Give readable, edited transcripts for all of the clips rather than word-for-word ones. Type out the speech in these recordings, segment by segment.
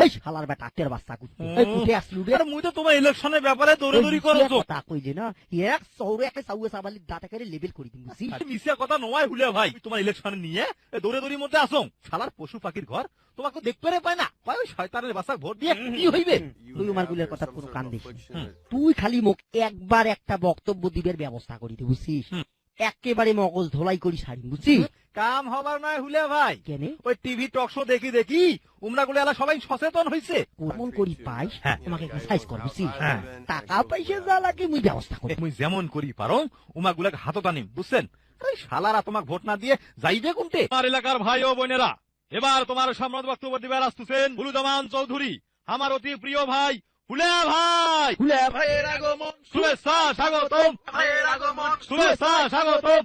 এই শালার বেটা টের বাচ্চা কুত্তে এই কুটে আসলু রে মুই তো তোমার ইলেকশনের ব্যাপারে দৌড়াদৌড়ি করছো কথা কই যে না এক সৌরে একটা সাউয়ে সাবালি দাঁতে করে লেভেল করে দিম বুঝছিস মিশা কথা নয় হুলে ভাই তোমার ইলেকশন নিয়ে দৌড়াদৌড়ির মধ্যে আসো শালার পশু পাখির ঘর তোমাকে দেখতে পায় না কয় ওই শয়তানের বাসা ভোট দিয়ে কি হইবে তুই আমার গুলের কথা কোনো কান দিস তুই খালি মুখ একবার একটা বক্তব্য দিবের ব্যবস্থা করি তুই বুঝছিস একেবারে মগজ ধোলাই করি সারি বুঝছিস কাম হবার নয় হুলে ভাই কেন ওই টিভি টক শো দেখি উমরা গুলো এলা সবাই সচেতন হইছে কোন করি পাইস তোমাকে একটু সাইজ কর বুঝছিস টাকা পয়সা যা লাগে মুই ব্যবস্থা করি মুই যেমন করি পারো উমা গুলাকে হাতত আনিম বুঝছেন ওই শালারা তোমাক ভোট না দিয়ে যাইবে কোনতে আমার এলাকার ভাই ও বোনেরা এবার তোমার সম্রাট বক্তব্য দিবার আসতেছেন বুলুজামান চৌধুরী আমার অতি প্রিয় ভাই হুলে ভাই ভাইয়ের আগমন শুভেচ্ছা স্বাগতম ভাইয়ের আগমন শুভেচ্ছা স্বাগতম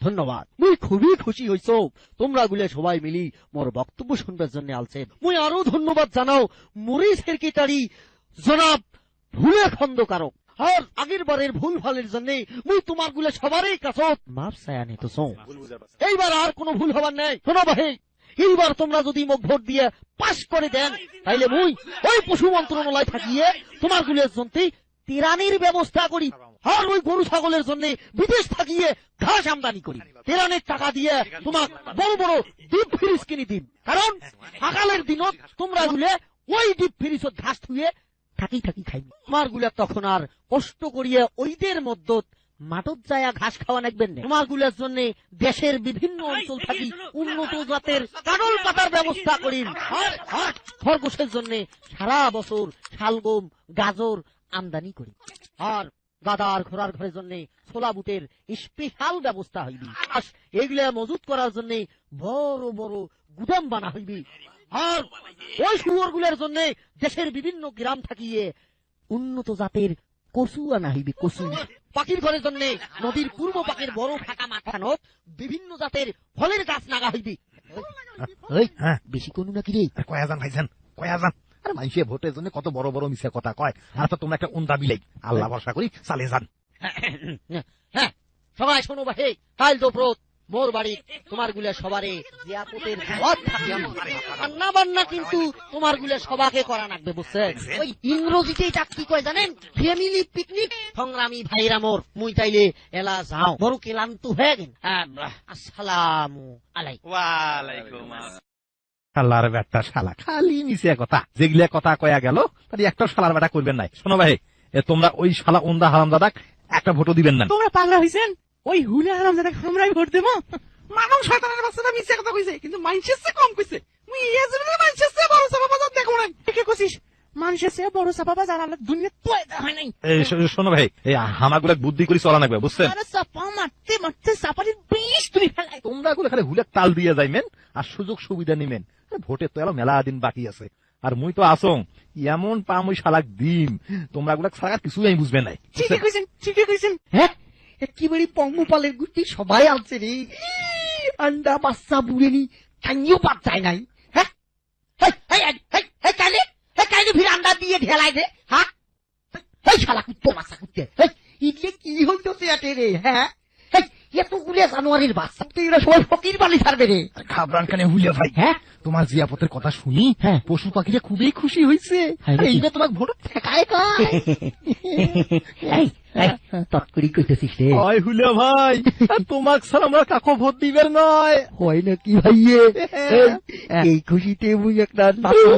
ধন্যবাদ মুই খুবই খুশি হইছো তোমরা গুলে সবাই মিলি মোর বক্তব্য শুনবার জন্য আলছেন মুই আরো ধন্যবাদ জানাও মুরি সেক্রেটারি জনাব ভুলে খন্দকারক আর আগের বারের ভুল ভালের জন্য মুই তোমার গুলে সবারই কাছে মাপ চায়া নিতে এইবার আর কোনো ভুল হবার নেই শোনো ভাই এইবার তোমরা যদি মোক ভোট দিয়ে পাস করে দেন তাইলে মুই ওই পশু মন্ত্রণালয় থাকিয়ে তোমার গুলের জন্য তেরানির ব্যবস্থা করি আর ওই গরু ছাগলের জন্য বিদেশ থাকিয়ে ঘাস আমদানি করি তেরানের টাকা দিয়ে তোমার বড় বড় ডিপ ফ্রিজ কিনে দিন কারণ সকালের দিনত তোমরা গুলে ওই ডিপ ফ্রিজত ঘাস থুয়ে থাকি খাইবি তোমার গুলা তখন আর কষ্ট করিয়ে ওইদের মধ্যে মাঠত যায় ঘাস খাওয়া নাকবেন না তোমার গুলার জন্য দেশের বিভিন্ন অঞ্চল থাকি উন্নত জাতের কানল পাতার ব্যবস্থা করিন খরগোশের জন্য সারা বছর শালগম গাজর আমদানি করি আর গাদার ঘোড়ার ঘরের জন্য ছোলা বুটের স্পেশাল ব্যবস্থা হইবি এগুলা মজুত করার জন্য বড় বড় গুদাম বানা হইবি আর ওই শুয়োর গুলার জন্য দেশের বিভিন্ন গ্রাম থাকিয়ে উন্নত জাতের কচু আনা হইবি কচু পাখির ঘরের জন্য নদীর পূর্ব পাকের বড় ফাঁকা মাঠানত বিভিন্ন জাতের ফলের গাছ লাগা হইবি বেশি কোন নাকি রে কয়াজান ভাইজান কয়াজান আরে মানুষের ভোটের জন্য কত বড় বড় মিশা কথা কয় আর তো তোমরা একটা উন্দা বিলাই আল্লাহ ভরসা করি চালে যান হ্যাঁ সবাই শোনো ভাই কাল দোপ্রত মোর বাড়ি তোমার গুলা সবারে জিয়াপতের দাওয়াত থাকে রান্না বান্না কিন্তু তোমার গুলা সবাকে করা লাগবে বুঝছেন ওই ইংরেজিতে এটা কি কয় জানেন ফ্যামিলি পিকনিক সংগ্রামী ভাইরা মোর মুই তাইলে এলা যাও বড় ক্লান্ত হয়ে গেন আসসালামু আলাইকুম ওয়া আলাইকুম শালার বেটা শালা খালি মিশিয়া কথা যেগুলা কথা কয়া গেল তাই একটা শালার বেটা করবেন নাই শোনো ভাই তোমরা ওই শালা উন্দা হারামজাদাক একটা ভোটও দিবেন না তোমরা পাগলা হইছেন ওই হুলে হারামজাদাক আমরাই ভোট দেব মানব শয়তানের বাচ্চাটা মিশিয়া কথা কইছে কিন্তু মানুষের চেয়ে কম কইছে মুই এই জন্য মানুষের চেয়ে বড় সাপা বাজার দেখো নাই কে কইছিস মানুষের চেয়ে বড় সাপা বাজার আলাদা দুনিয়া তো হয় নাই শোনো ভাই এই হামাগুলা বুদ্ধি করে চলা লাগবে বুঝছেন আরে সাপা মারতে সাপারি বিষ তুই ফেলাই তোমরা গুলো খালি হুলে তাল দিয়ে যাইবেন আর সুযোগ সুবিধা নিবেন ভোটের তো এলো মেলা দিন বাকি আছে আর মুই তো আসং এমন পাম ওই শালাক দিন তোমরা গুলা ছাড়া কিছুই আমি বুঝবে নাই ঠিকই কইছেন হ্যাঁ একেবারে পঙ্গপালের গুটি সবাই আনছে রে আন্ডা বাচ্চা বুড়েনি কাইও পাত যায় নাই হ্যাঁ কাইলে ফির আন্ডা দিয়ে ঢেলাই দে হ্যাঁ এই শালা কুত্তো বাচ্চা কুত্তে ইডলে কি হইতেছে এতে রে হ্যাঁ এতগুলো জানুয়ারির বাচ্চা তো এরা সবাই ফকির বালি ছাড়বে রে খাবরান কানে হুলিয়া ভাই হ্যাঁ তোমার জিয়াপতের কথা শুনি হ্যাঁ পশু পাখিরা খুবই খুশি হয়েছে এইটা তোমার ভোট ঠেকায় তৎকরি কইতেছিস রে হয় হুলিয়া ভাই তোমাক স্যার আমরা কাকো ভোট দিবেন নয় হয় নাকি ভাইয়ে এই খুশিতে মুই একটা নাচো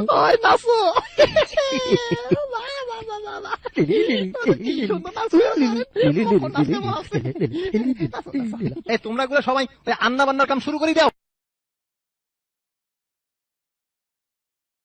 তোমরা গুলো সবাই রান্না বান্নার কাম শুরু করে দাও